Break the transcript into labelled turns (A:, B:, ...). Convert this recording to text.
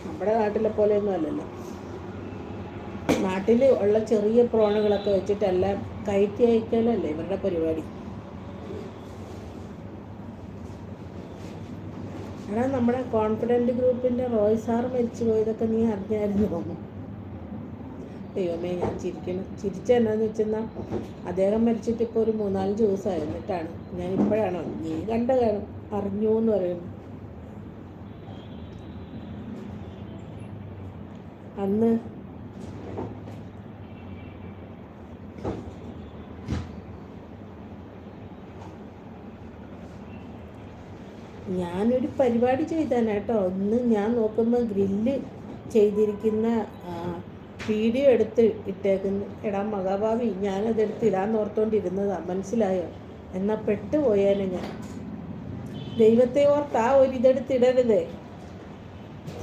A: നമ്മുടെ നാട്ടിലെ പോലെയൊന്നും അല്ലല്ലോ. നാട്ടിൽ ഉള്ള ചെറിയ പ്രോണുകളൊക്കെ വെച്ചിട്ടെല്ലാം കയറ്റി അയക്കലല്ലേ ഇവരുടെ പരിപാടി. എടാ, നമ്മുടെ കോൺഫിഡൻറ്റ് ഗ്രൂപ്പിൻ്റെ റോയ് സാറ് മരിച്ചു പോയതൊക്കെ നീ അറിഞ്ഞായിരുന്നു തോന്നുന്നു. ദൈവമേ, ഞാൻ ചിരിച്ചെന്നാന്ന് വെച്ചെന്നാൽ അദ്ദേഹം മരിച്ചിട്ട് ഇപ്പോൾ ഒരു 3-4 ദിവസമായി. എന്നിട്ടാണ് ഞാൻ ഇപ്പോഴാണോ നീ കാണും അറിഞ്ഞു എന്ന് പറയുന്നു. അന്ന് ഞാനൊരു പരിപാടി ചെയ്താൻ കേട്ടോ. ഇന്ന് ഞാൻ നോക്കുമ്പോൾ ഗ്രില്ല് ചെയ്തിരിക്കുന്ന വീഡിയോ എടുത്ത് ഇട്ടേക്കുന്നു. എടാ മഹാഭാവി, ഞാനതെടുത്ത് ഇടാന്ന് ഓർത്തോണ്ടിരുന്നതാണ്, മനസ്സിലായോ? എന്നാൽ പെട്ടുപോയേനെ ഞാൻ. ദൈവത്തെ ഓർത്ത് ആ ഒരു ഇതെടുത്തിടരുതേ.